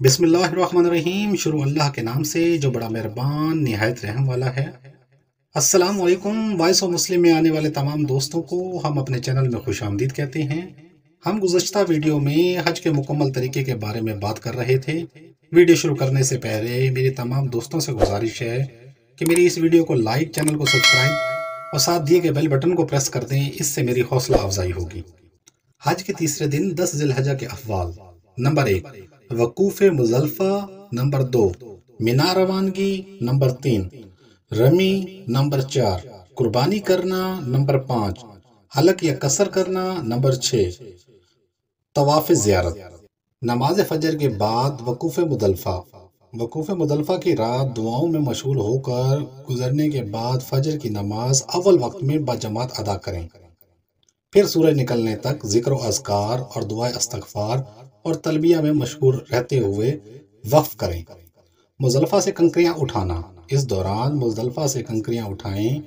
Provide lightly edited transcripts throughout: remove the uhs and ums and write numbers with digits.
बिस्मिल्लाहिर्रहमानिर्रहीम। शुरू अल्लाह के नाम से जो बड़ा मेहरबान निहायत रहम वाला है। अस्सलाम वालेकुम। वॉइस ऑफ मुस्लिम में आने वाले तमाम दोस्तों को हम अपने चैनल में खुशामदीद कहते हैं। हम गुज़श्ता वीडियो में हज के मुकम्मल तरीके के बारे में बात कर रहे थे। वीडियो शुरू करने से पहले मेरी तमाम दोस्तों से गुजारिश है कि मेरी इस वीडियो को लाइक, चैनल को सब्सक्राइब और साथ दिए गए बेल बटन को प्रेस कर दें। इससे मेरी हौसला अफजाई होगी। हज के तीसरे दिन 10 ज़िलहज्जा के अहवाल। नंबर 1 वकूफ़ मुज़ल्फ़ा। नंबर 2 मिना रवानगी। Number 3 rummy. नंबर 4 कुर्बानी करना। नंबर 5 हलक या कसर करना। नंबर 6 तवाफ़ ज़ियारत। नमाज फजर के बाद वकूफ़ मुज़ल्फ़ा। वकूफ़ मुज़ल्फ़ा की रात दुआओं में मशगूल होकर गुजरने के बाद फजर की नमाज अव्वल वक्त में बाजमात अदा करें। फिर सूरज निकलने तक ज़िक्र व अज़कार और दुआ इस्तग़फ़ार और तलबिया में मशगूल रहते हुए वक्फ़ करें। मुज़ल्फ़ा से कंकरियाँ उठाना। इस दौरान मुज़ल्फ़ा से कंकरियाँ उठाएं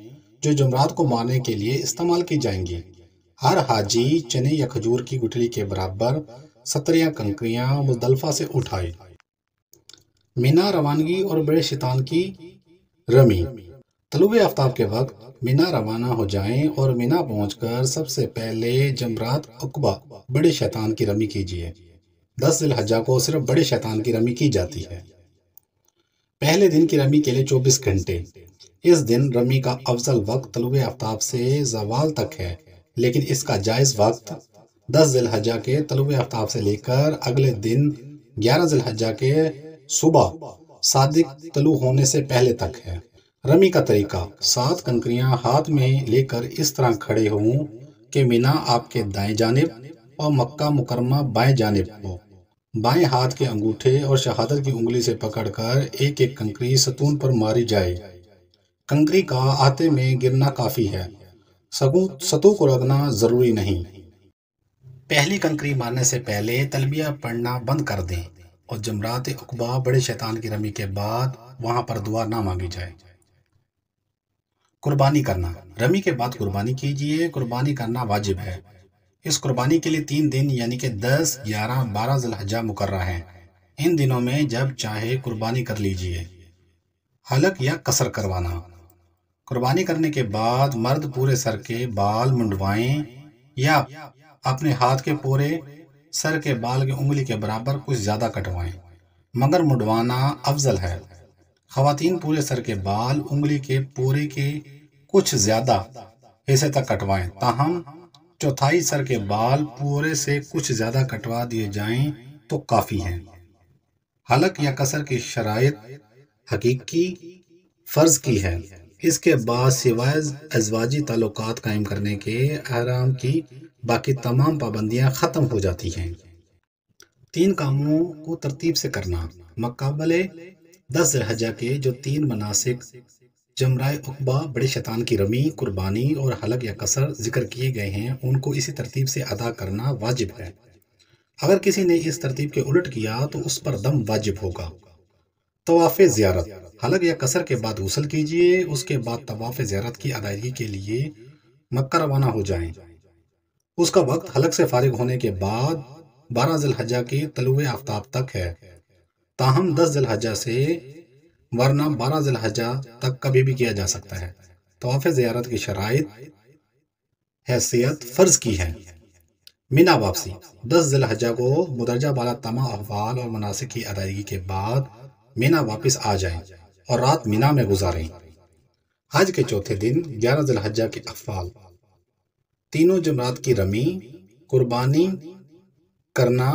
जो जुमरात को मारने के लिए इस्तेमाल की जाएंगी। हर हाजी चने या खजूर की गुठली के बराबर 17 कंकरियाँ मुज़ल्फ़ा से उठाए। मिना रवानगी और बड़े शैतान की रमी। तलुए आफ्ताब के वक्त मिना रवाना हो जाएं और मिना पहुंचकर सबसे पहले जमरात उक़बा बड़े शैतान की रमी कीजिए। 10 ज़िलहज्जा को सिर्फ बड़े शैतान की रमी की जाती है। पहले दिन की रमी के लिए 24 घंटे। इस दिन रमी का अफजल वक्त तलुए आफ्ताब से ज़वाल तक है, लेकिन इसका जायज़ वक्त 10 ज़िलहज्जा के तलुए आफ्ताब से लेकर अगले दिन 11 ज़िलहज्जा के सुबह सादिक तलु होने से पहले तक है। रमी का तरीका। 7 कंकरियां हाथ में लेकर इस तरह खड़े हों कि मिना आपके दाएं जानिब और मक्का मुकरमा बाएं जानिब हो। बाएं हाथ के अंगूठे और शहादत की उंगली से पकड़कर एक एक कंकरी सतून पर मारी जाए। कंकरी का आते में गिरना काफ़ी है, सतू को रगना ज़रूरी नहीं। पहली कंकरी मारने से पहले तलबिया पढ़ना बंद कर दें और जमरात उक़बा बड़े शैतान की रमी के बाद वहां पर दुआ ना मांगी जाए। कुर्बानी करना। रमी के बाद कुर्बानी कीजिए। कुर्बानी करना वाजिब है। इस कुर्बानी के लिए 3 दिन यानी कि 10, 11, 12 ज़िलहज्जा मुकर्रर हैं। इन दिनों में जब चाहे कुर्बानी कर लीजिए। हलक या कसर करवाना। कुर्बानी करने के बाद मर्द पूरे सर के बाल मुंडवाएं या अपने हाथ के पूरे सर के बाल की उंगली के बराबर कुछ ज़्यादा कटवाएं, मगर मुंडवाना अफजल है। ख़वातीन पूरे सर के बाल उंगली के पूरे के कुछ ज़्यादा हिस्से तक कटवाएं, ताहम चौथाई सर के बाल पूरे से कुछ ज़्यादा कटवा दिए जाएं तो काफ़ी हैं। हलक या कसर की शराइत हकीकी फ़र्ज़ की है। इसके बाद सिवाय अज़वाजी ताल्लुकात कायम करने के हराम की बाकी तमाम पाबंदियाँ ख़त्म हो जाती हैं। 3 कामों को तरतीब से करना। मुक़ाबले 10 ज़िलहज्जा के जो 3 मनासिक जमराए उक़बा, बड़े शैतान की रमी, कुर्बानी और हलक या कसर जिक्र किए गए हैं, उनको इसी तरतीब से अदा करना वाजिब है। अगर किसी ने इस तरतीब के उलट किया तो उस पर दम वाजिब होगा। तवाफ़ ज़ियारत। हलक या कसर के बाद गुस्ल कीजिए। उसके बाद तवाफ़ ज़ियारत की अदायगी के लिए मक्का रवाना हो जाएं। उसका वक्त हलक से फारिग होने के बाद 12 ज़िलहज्जा के तलुए आफ्ताब तक है, ताहम 10 ज़िलहज्जा से वरना 12 ज़िलहज्जा तक कभी भी किया जा सकता है। तवाफ़ ज़ियारत की शराइत हैसियत फ़र्ज़ की है। मिना वापसी। 10 ज़िलहज्जा को मुदरजा बाला तमाम अहवाल और मनासिक की अदायगी के बाद मिना वापस आ जाएं और रात मिना में गुजारें। हज के चौथे दिन 11 ज़िलहज्जा के अहवाल। तीनों जमरात की रमी, कुर्बानी करना,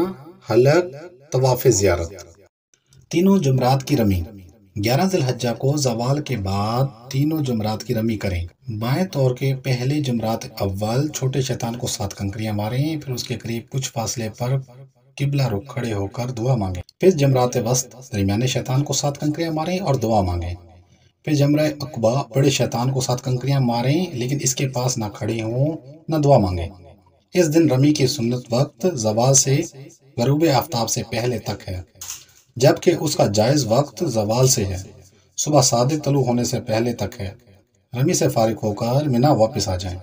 हलक, तवाफ़ ज़ियारत। तीनों जमरात की रमी। 11 ज़िलहज्जा को ज़वाल के बाद तीनों जमरात की रमी करें। बाएं तौर के पहले जमरात अव्वल छोटे शैतान को 7 कंकरियां मारें, फिर उसके करीब कुछ फासले पर किबला रुख खड़े होकर दुआ मांगें। फिर जमरात वस्त दरमियाने शैतान को 7 कंकरियां मारें और दुआ मांगें। फिर जमरा उक़बा बड़े शैतान को 7 कंकरियां मारें, लेकिन इसके पास ना खड़े हों न दुआ मांगें। इस दिन रमी की सुन्नत वक्त ज़वाल से गरूब आफ्ताब से पहले तक है, जबकि उसका जायज़ वक्त ज़वाल से है। सुबह सादिक तलु होने से पहले तक है। रमी से फारिग होकर मिना वापस आ जाएं।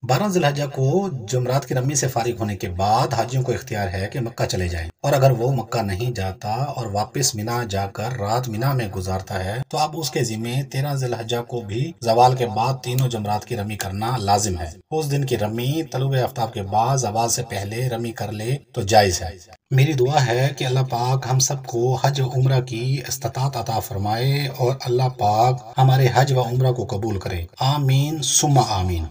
12 ذوالحجہ کو جمرات کی رمی سے فارغ ہونے کے بعد حاجیوں کو اختیار ہے کہ مکہ چلے جائیں، اور اگر وہ مکہ نہیں جاتا اور واپس مینا جا کر رات مینا میں گزارتا ہے تو اب اس کے ذمے 13 ذوالحجہ کو بھی زوال کے بعد تینوں جمرات کی رمی کرنا لازم ہے۔ اس دن کی رمی طلوع آفتاب کے بعد زوال سے پہلے رمی کر لے تو جائز ہے۔ میری دعا ہے کہ اللہ پاک ہم سب کو حج و عمرہ کی استطاعت عطا فرمائے اور اللہ پاک ہمارے حج و عمرہ کو قبول کرے، آمین ثم آمین۔